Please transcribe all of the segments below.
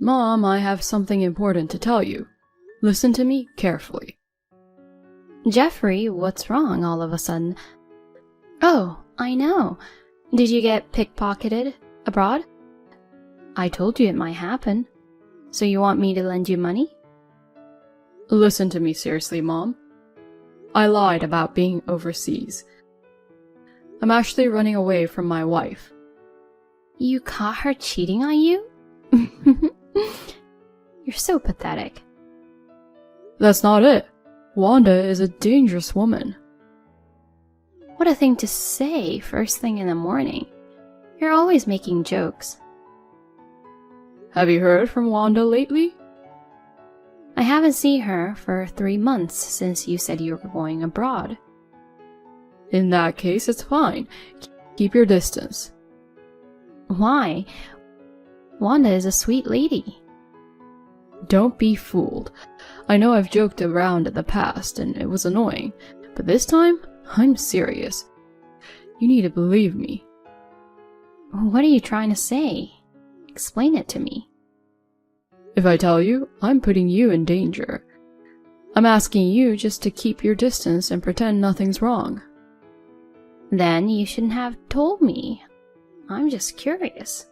Mom, I have something important to tell you. Listen to me carefully. Jeffrey, what's wrong all of a sudden? Oh, I know. Did you get pickpocketed abroad? I told you it might happen. So you want me to lend you money? Listen to me seriously, Mom. I lied about being overseas. I'm actually running away from my wife. You caught her cheating on you? You're so pathetic. That's not it. Wanda is a dangerous woman. What a thing to say first thing in the morning. You're always making jokes. Have you heard from Wanda lately? I haven't seen her for 3 months since you said you were going abroad. In that case, it's fine. Keep your distance. Why? Wanda is a sweet lady. Don't be fooled. I know I've joked around in the past and it was annoying, but this time, I'm serious. You need to believe me. What are you trying to say? Explain it to me. If I tell you, I'm putting you in danger. I'm asking you just to keep your distance and pretend nothing's wrong. Then you shouldn't have told me. I'm just curious.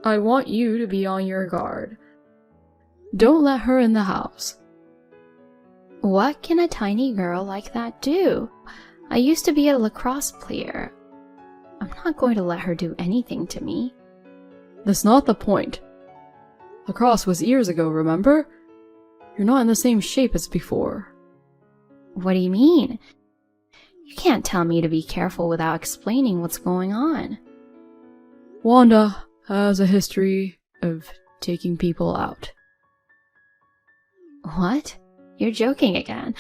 I want you to be on your guard. Don't let her in the house. What can a tiny girl like that do? I used to be a lacrosse player. I'm not going to let her do anything to me. That's not the point. Lacrosse was years ago, remember? You're not in the same shape as before. What do you mean? You can't tell me to be careful without explaining what's going on. Wanda has a history of taking people out. What? You're joking again.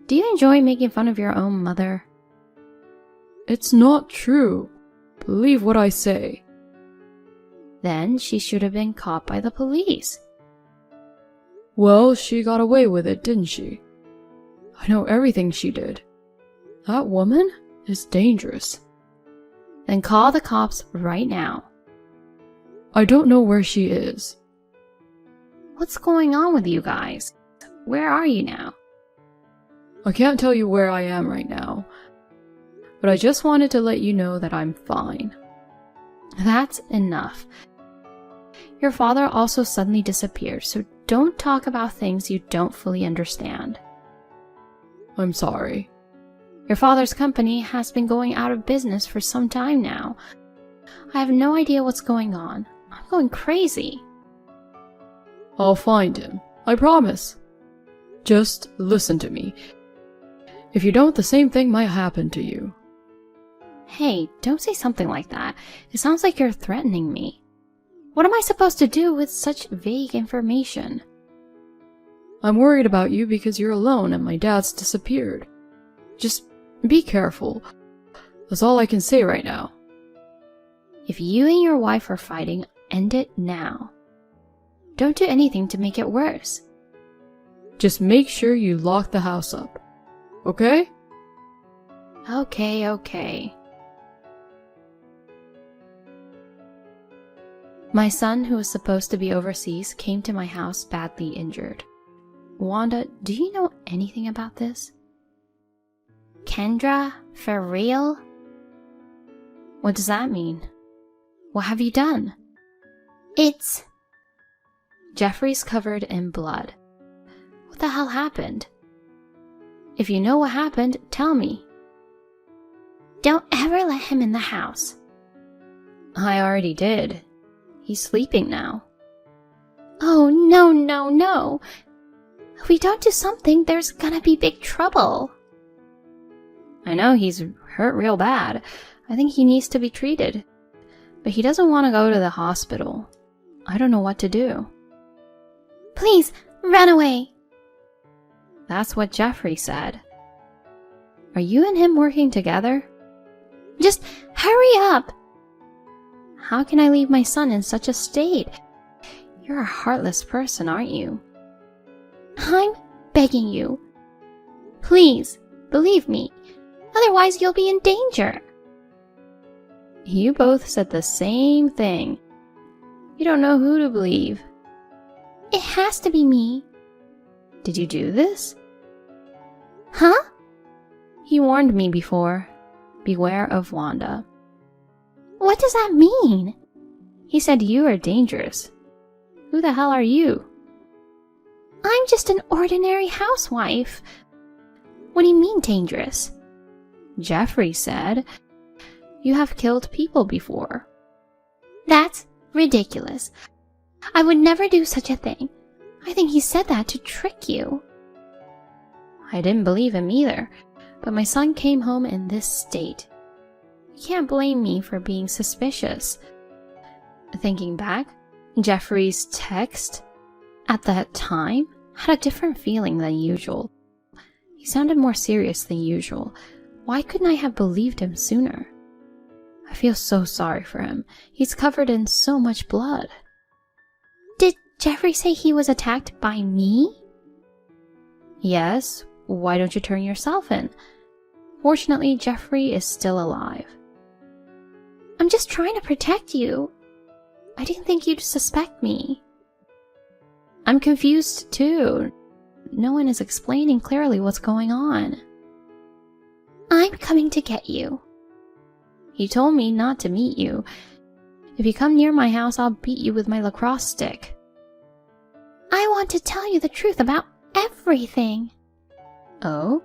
Do you enjoy making fun of your own mother? It's not true. Believe what I say. Then she should have been caught by the police. Well, she got away with it, didn't she? I know everything she did. That woman is dangerous. Then call the cops right now. I don't know where she is. What's going on with you guys? Where are you now? I can't tell you where I am right now, but I just wanted to let you know that I'm fine. That's enough. Your father also suddenly disappeared, so don't talk about things you don't fully understand. I'm sorry. Your father's company has been going out of business for some time now. I have no idea what's going on. I'm going crazy. I'll find him. I promise. Just listen to me. If you don't, the same thing might happen to you. Hey, don't say something like that. It sounds like you're threatening me. What am I supposed to do with such vague information? I'm worried about you because you're alone and my dad's disappeared. Just be careful. That's all I can say right now. If you and your wife are fighting, end it now. Don't do anything to make it worse. Just make sure you lock the house up. Okay? Okay. My son, who was supposed to be overseas, came to my house badly injured. Wanda, do you know anything about this? Kendra? For real? What does that mean? What have you done? It's... Jeffrey's covered in blood. What the hell happened? If you know what happened, tell me. Don't ever let him in the house. I already did. He's sleeping now. Oh, no. If we don't do something, there's gonna be big trouble. I know he's hurt real bad. I think he needs to be treated. But he doesn't want to go to the hospital. I don't know what to do. Please, run away. That's what Jeffrey said. Are you and him working together? Just hurry up. How can I leave my son in such a state? You're a heartless person, aren't you? I'm begging you. Please, believe me. Otherwise, you'll be in danger. You both said the same thing. You don't know who to believe. It has to be me. Did you do this? Huh? He warned me before. Beware of Wanda. What does that mean? He said you are dangerous. Who the hell are you? I'm just an ordinary housewife. What do you mean dangerous? Jeffrey said, you have killed people before. That's ridiculous. I would never do such a thing. I think he said that to trick you. I didn't believe him either, but my son came home in this state. You can't blame me for being suspicious. Thinking back, Jeffrey's text at that time had a different feeling than usual. He sounded more serious than usual. Why couldn't I have believed him sooner? I feel so sorry for him. He's covered in so much blood. Did Jeffrey say he was attacked by me? Yes. Why don't you turn yourself in? Fortunately, Jeffrey is still alive. I'm just trying to protect you. I didn't think you'd suspect me. I'm confused too. No one is explaining clearly what's going on. I'm coming to get you. He told me not to meet you. If you come near my house, I'll beat you with my lacrosse stick. I want to tell you the truth about everything. Oh?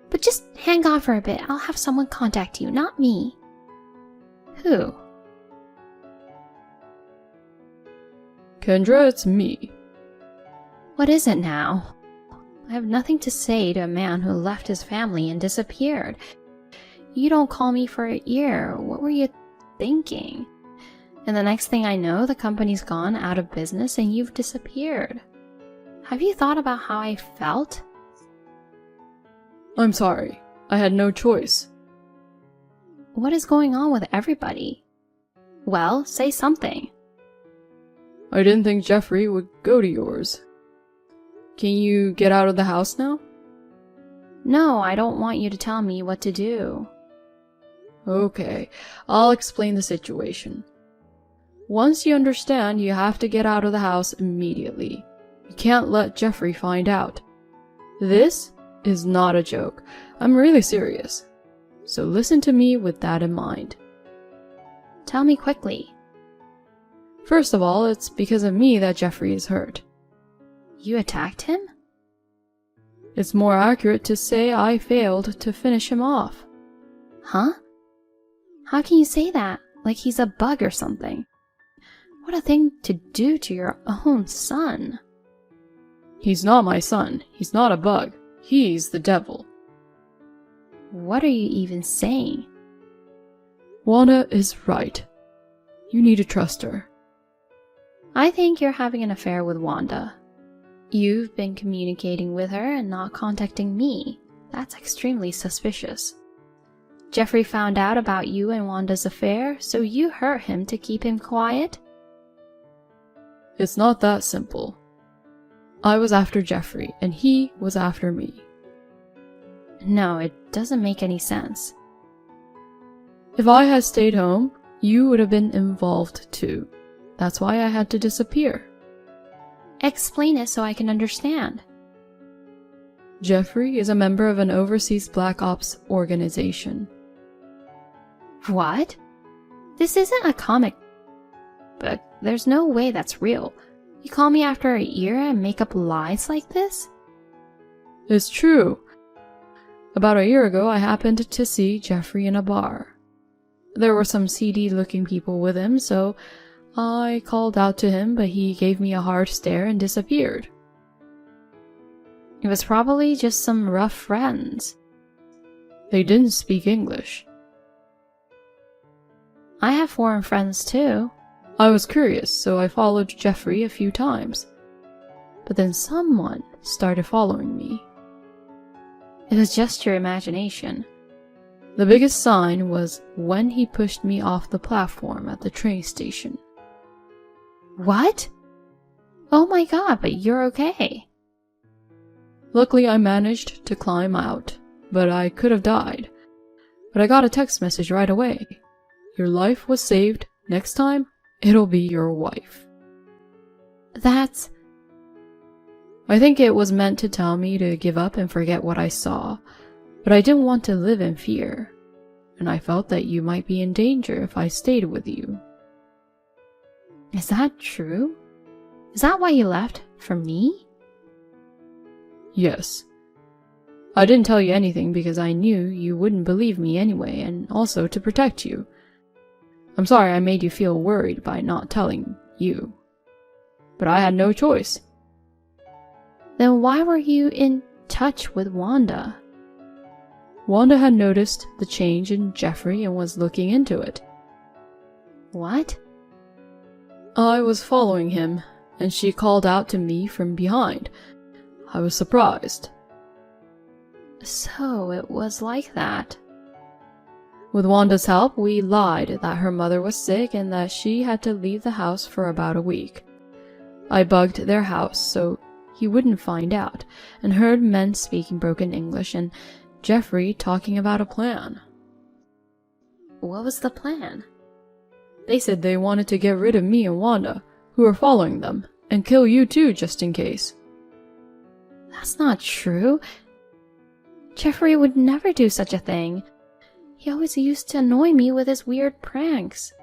But just hang on for a bit. I'll have someone contact you, not me. Who? Kendra, it's me. What is it now? I have nothing to say to a man who left his family and disappeared. You don't call me for a year. What were you thinking? And the next thing I know, the company's gone out of business and you've disappeared. Have you thought about how I felt? I'm sorry. I had no choice. What is going on with everybody? Well, say something. I didn't think Jeffrey would go to yours. Can you get out of the house now? No, I don't want you to tell me what to do. Okay, I'll explain the situation. Once you understand, you have to get out of the house immediately. You can't let Jeffrey find out. This is not a joke. I'm really serious. So listen to me with that in mind. Tell me quickly. First of all, it's because of me that Jeffrey is hurt. You attacked him? It's more accurate to say I failed to finish him off. Huh? How can you say that? Like he's a bug or something. What a thing to do to your own son. He's not my son. He's not a bug. He's the devil. What are you even saying? Wanda is right. You need to trust her. I think you're having an affair with Wanda. You've been communicating with her and not contacting me. That's extremely suspicious. Jeffrey found out about you and Wanda's affair, so you hurt him to keep him quiet? It's not that simple. I was after Jeffrey, and he was after me. No, it doesn't make any sense. If I had stayed home, you would have been involved too. That's why I had to disappear. Explain it so I can understand. Jeffrey is a member of an overseas Black Ops organization. What? This isn't a comic book. There's no way that's real. You call me after a year and make up lies like this? It's true. About a year ago, I happened to see Jeffrey in a bar. There were some seedy-looking people with him, so I called out to him, but he gave me a hard stare and disappeared. It was probably just some rough friends. They didn't speak English. I have foreign friends too. I was curious, so I followed Jeffrey a few times. But then someone started following me. It was just your imagination. The biggest sign was when he pushed me off the platform at the train station. What? Oh my god, but you're okay. Luckily, I managed to climb out, but I could have died. But I got a text message right away. Your life was saved. Next time, It'll be your wife. That's... I think it was meant to tell me to give up and forget what I saw, but I didn't want to live in fear, and I felt that you might be in danger if I stayed with you. Is that true? Is that why you left? For me? Yes. I didn't tell you anything because I knew you wouldn't believe me anyway, and also to protect you. I'm sorry I made you feel worried by not telling you. But I had no choice. Then why were you in touch with Wanda? Wanda had noticed the change in Jeffrey and was looking into it. What? I was following him, and she called out to me from behind. I was surprised. So it was like that. With Wanda's help, we lied that her mother was sick and that she had to leave the house for about a week. I bugged their house so he wouldn't find out, and heard men speaking broken English and Jeffrey talking about a plan. What was the plan? They said they wanted to get rid of me and Wanda, who were following them, and kill you too just in case. That's not true. Jeffrey would never do such a thing. He always used to annoy me with his weird pranks.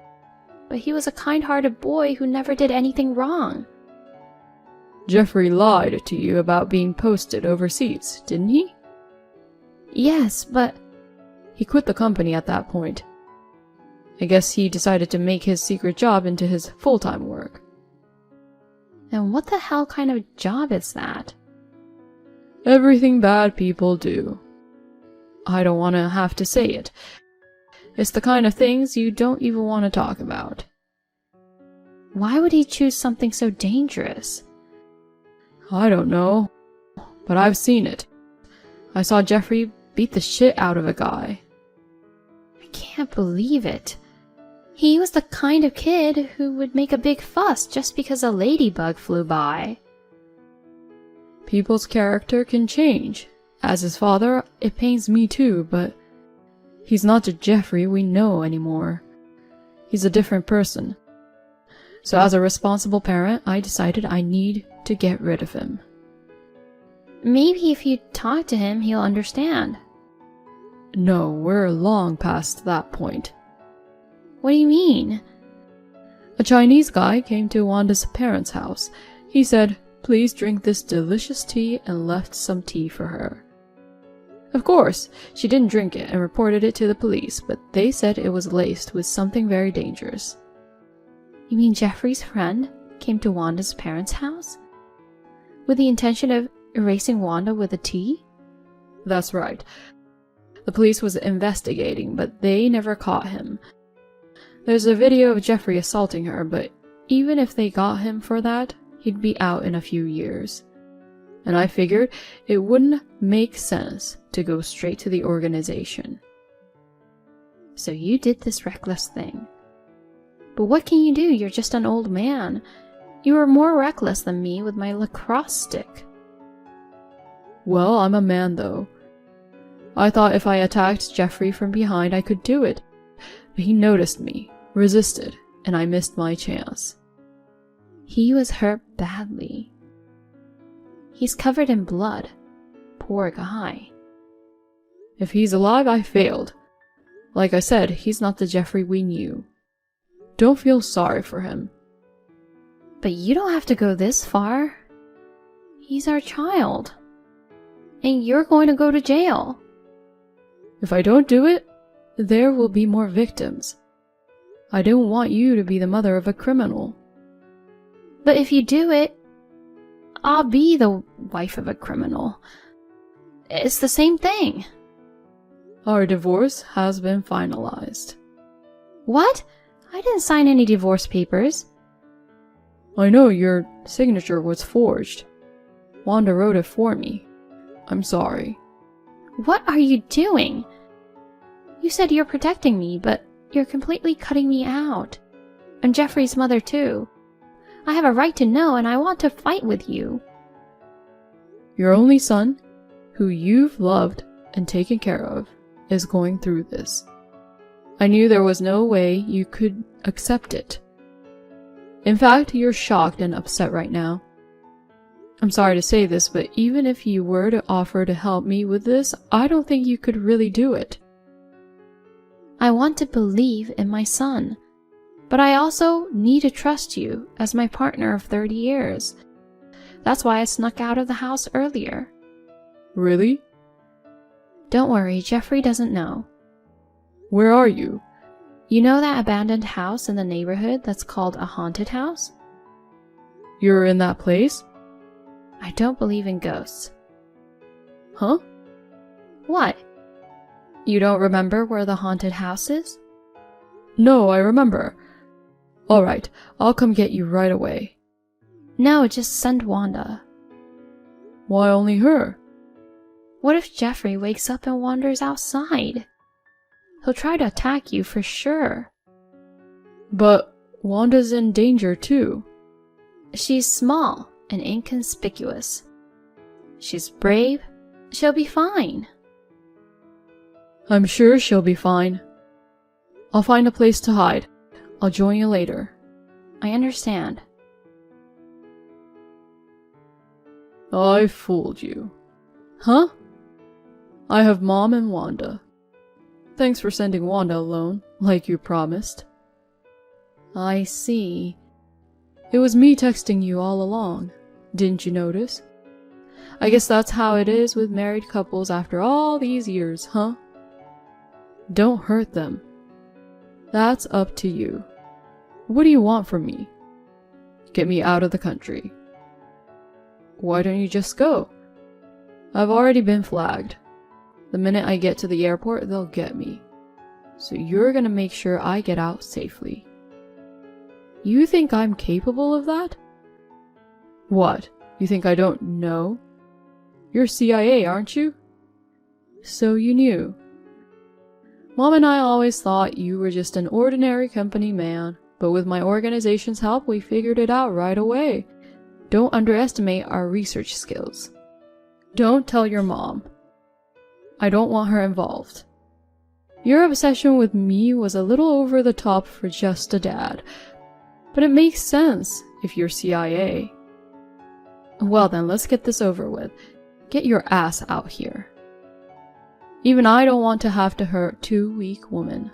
But he was a kind-hearted boy who never did anything wrong. Jeffrey lied to you about being posted overseas, didn't he? Yes, but... He quit the company at that point. I guess he decided to make his secret job into his full-time work. And what the hell kind of job is that? Everything bad people do. I don't want to have to say it. It's the kind of things you don't even want to talk about. Why would he choose something so dangerous? I don't know, but I've seen it. I saw Jeffrey beat the shit out of a guy. I can't believe it. He was the kind of kid who would make a big fuss just because a ladybug flew by. People's character can change. As his father, it pains me too, but he's not the Jeffrey we know anymore. He's a different person. So as a responsible parent, I decided I need to get rid of him. Maybe if you talk to him, he'll understand. No, we're long past that point. What do you mean? A Chinese guy came to Wanda's parents' house. He said, "Please drink this delicious tea," and left some tea for her. Of course, she didn't drink it and reported it to the police, but they said it was laced with something very dangerous. You mean Jeffrey's friend came to Wanda's parents' house? With the intention of erasing Wanda with the tea? That's right. The police was investigating, but they never caught him. There's a video of Jeffrey assaulting her, but even if they got him for that, he'd be out in a few years. And I figured it wouldn't make sense to go straight to the organization. So you did this reckless thing. But what can you do? You're just an old man. You were more reckless than me with my lacrosse stick. Well, I'm a man though. I thought if I attacked Jeffrey from behind I could do it. But he noticed me, resisted, and I missed my chance. He was hurt badly. He's covered in blood. Poor guy. If he's alive, I failed. Like I said, he's not the Jeffrey we knew. Don't feel sorry for him. But you don't have to go this far. He's our child. And you're going to go to jail. If I don't do it, there will be more victims. I don't want you to be the mother of a criminal. But if you do it, I'll be the wife of a criminal. It's the same thing. Our divorce has been finalized. What? I didn't sign any divorce papers. I know your signature was forged. Wanda wrote it for me. I'm sorry. What are you doing? You said you're protecting me, but you're completely cutting me out. And Jeffrey's mother too. I have a right to know, and I want to fight with you. Your only son, who you've loved and taken care of, is going through this. I knew there was no way you could accept it. In fact, you're shocked and upset right now. I'm sorry to say this, but even if you were to offer to help me with this, I don't think you could really do it. I want to believe in my son, but I also need to trust you as my partner of 30 years. That's why I snuck out of the house earlier. Really? Don't worry, Jeffrey doesn't know. Where are you? You know that abandoned house in the neighborhood that's called a haunted house? You're in that place? I don't believe in ghosts. Huh? What? You don't remember where the haunted house is? No, I remember. Alright, I'll come get you right away. No, just send Wanda. Why only her? What if Jeffrey wakes up and wanders outside? He'll try to attack you for sure. But Wanda's in danger too. She's small and inconspicuous. She's brave. She'll be fine. I'm sure she'll be fine. I'll find a place to hide. I'll join you later. I understand. I fooled you. Huh? I have Mom and Wanda. Thanks for sending Wanda alone, like you promised. I see. It was me texting you all along. Didn't you notice? I guess that's how it is with married couples after all these years, huh? Don't hurt them. That's up to you. What do you want from me? Get me out of the country. Why don't you just go? I've already been flagged. The minute I get to the airport, they'll get me. So you're gonna make sure I get out safely. You think I'm capable of that? What? You think I don't know? You're CIA, aren't you? So you knew. Mom and I always thought you were just an ordinary company man, but with my organization's help, we figured it out right away. Don't underestimate our research skills. Don't tell your mom. I don't want her involved. Your obsession with me was a little over the top for just a dad, but it makes sense if you're CIA. Well then, let's get this over with. Get your ass out here. Even I don't want to have to hurt two weak women.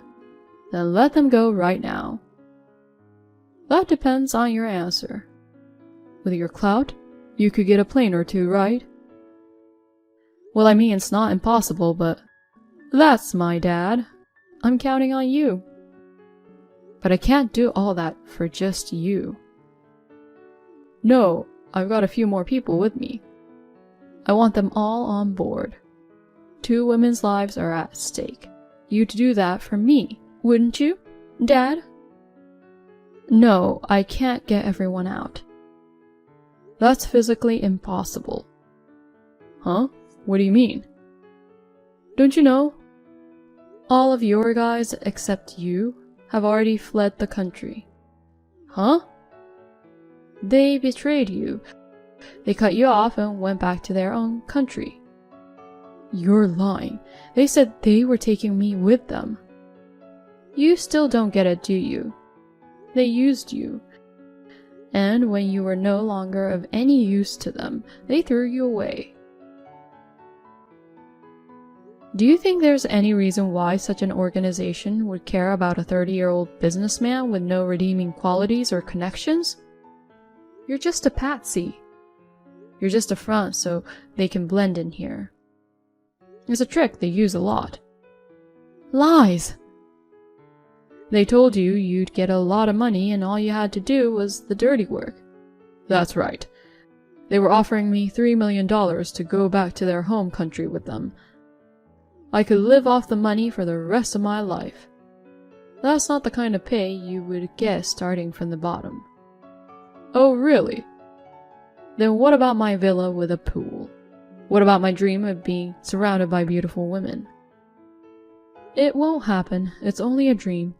Then let them go right now. That depends on your answer. With your clout, you could get a plane or two, right? Well, I mean, it's not impossible, but that's my dad. I'm counting on you. But I can't do all that for just you. No, I've got a few more people with me. I want them all on board. 2 women's lives are at stake. You'd do that for me, wouldn't you, Dad? No, I can't get everyone out. That's physically impossible. Huh? What do you mean? Don't you know? All of your guys, except you, have already fled the country. Huh? They betrayed you. They cut you off and went back to their own country. You're lying. They said they were taking me with them. You still don't get it, do you? They used you. And when you were no longer of any use to them, they threw you away. Do you think there's any reason why such an organization would care about a 30-year-old businessman with no redeeming qualities or connections? You're just a patsy. You're just a front so they can blend in here. It's a trick they use a lot. Lies! They told you you'd get a lot of money and all you had to do was the dirty work. That's right. They were offering me $3 million to go back to their home country with them. I could live off the money for the rest of my life. That's not the kind of pay you would get starting from the bottom. Oh, really? Then what about my villa with a pool? What about my dream of being surrounded by beautiful women? It won't happen. It's only a dream.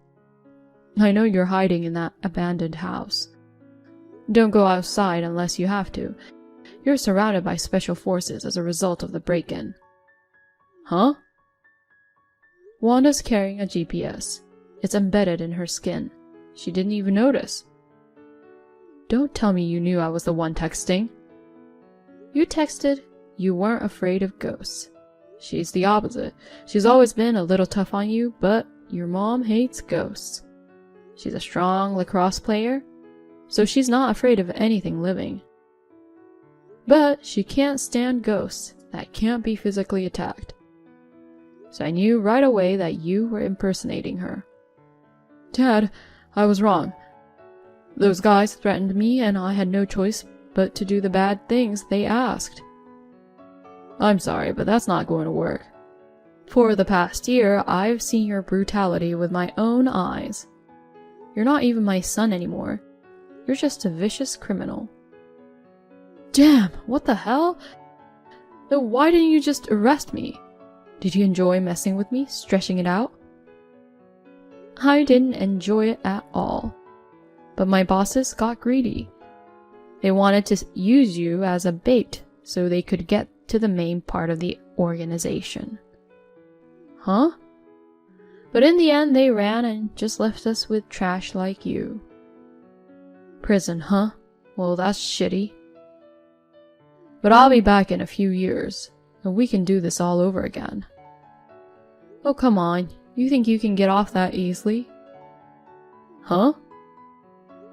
I know you're hiding in that abandoned house. Don't go outside unless you have to. You're surrounded by special forces as a result of the break-in. Huh? Wanda's carrying a GPS. It's embedded in her skin. She didn't even notice. Don't tell me you knew I was the one texting. You texted you weren't afraid of ghosts. She's the opposite. She's always been a little tough on you, but your mom hates ghosts. She's a strong lacrosse player, so she's not afraid of anything living. But she can't stand ghosts that can't be physically attacked. So I knew right away that you were impersonating her. Dad, I was wrong. Those guys threatened me and I had no choice but to do the bad things they asked. I'm sorry, but that's not going to work. For the past year, I've seen your brutality with my own eyes. You're not even my son anymore. You're just a vicious criminal. Damn, what the hell? Then why didn't you just arrest me? Did you enjoy messing with me, stretching it out? I didn't enjoy it at all. But my bosses got greedy. They wanted to use you as a bait so they could get to the main part of the organization. Huh? But in the end, they ran and just left us with trash like you. Prison, huh? Well, that's shitty. But I'll be back in a few years, and we can do this all over again. Oh, come on. You think you can get off that easily? Huh?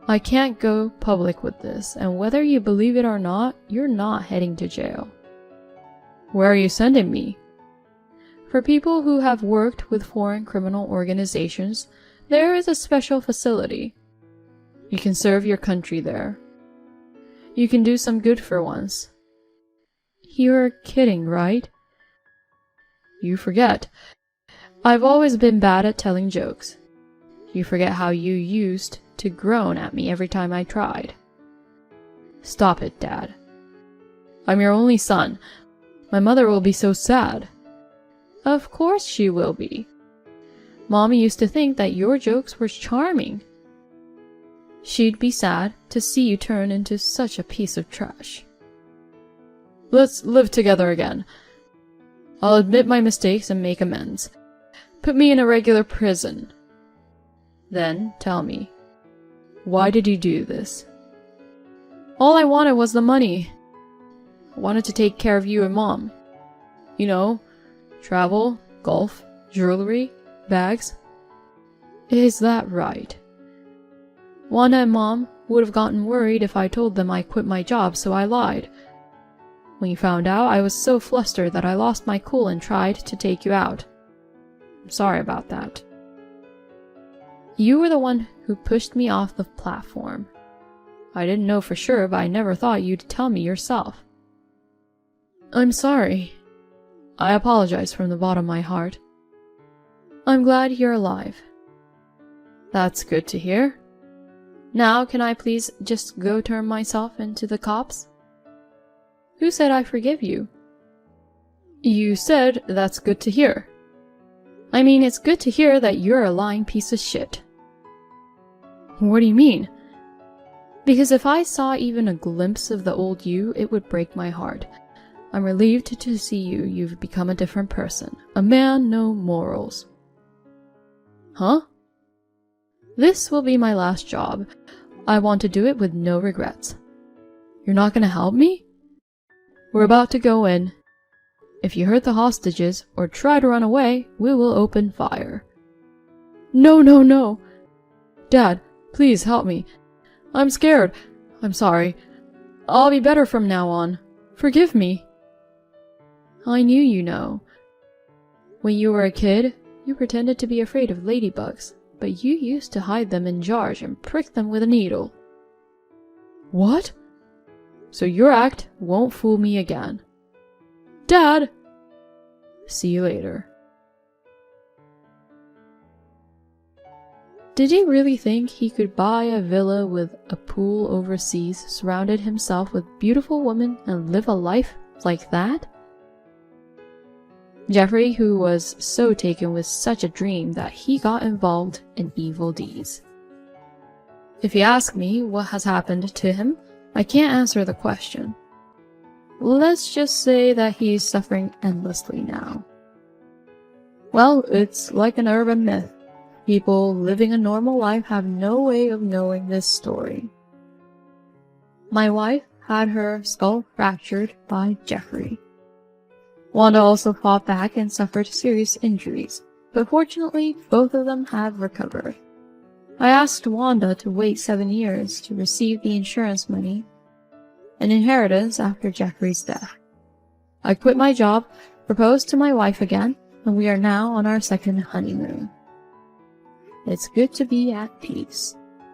I can't go public with this, and whether you believe it or not, you're not heading to jail. Where are you sending me? For people who have worked with foreign criminal organizations, there is a special facility. You can serve your country there. You can do some good for once. You're kidding, right? You forget. I've always been bad at telling jokes. You forget how you used to groan at me every time I tried. Stop it, Dad. I'm your only son. My mother will be so sad. Of course she will be. Mommy used to think that your jokes were charming. She'd be sad to see you turn into such a piece of trash. Let's live together again. I'll admit my mistakes and make amends. Put me in a regular prison. Then tell me, why did you do this? All I wanted was the money. I wanted to take care of you and Mom. You know, travel, golf, jewelry, bags. Is that right? Wanda and Mom would have gotten worried if I told them I quit my job, so I lied. When you found out, I was so flustered that I lost my cool and tried to take you out. I'm sorry about that. You were the one who pushed me off the platform. I didn't know for sure, but I never thought you'd tell me yourself. I'm sorry. I apologize from the bottom of my heart. I'm glad you're alive. That's good to hear. Now, can I please just go turn myself into the cops? Who said I forgive you? You said that's good to hear. I mean, it's good to hear that you're a lying piece of shit. What do you mean? Because if I saw even a glimpse of the old you, it would break my heart. I'm relieved to see you've become a different person. A man, no morals. Huh? This will be my last job. I want to do it with no regrets. You're not gonna help me? We're about to go in. If you hurt the hostages or try to run away, we will open fire. No, no, no. Dad, please help me. I'm scared. I'm sorry. I'll be better from now on. Forgive me. I knew you know. When you were a kid, you pretended to be afraid of ladybugs, but you used to hide them in jars and prick them with a needle. What? So your act won't fool me again. Dad! See you later. Did he really think he could buy a villa with a pool overseas, surrounded himself with beautiful women, and live a life like that? Jeffrey, who was so taken with such a dream that he got involved in evil deeds. If you ask me what has happened to him, I can't answer the question. Let's just say that he's suffering endlessly now. Well, it's like an urban myth. People living a normal life have no way of knowing this story. My wife had her skull fractured by Jeffrey. Wanda also fought back and suffered serious injuries, but fortunately both of them have recovered. I asked Wanda to wait 7 years to receive the insurance money, an inheritance after Jeffrey's death. I quit my job, proposed to my wife again, and we are now on our second honeymoon. It's good to be at peace.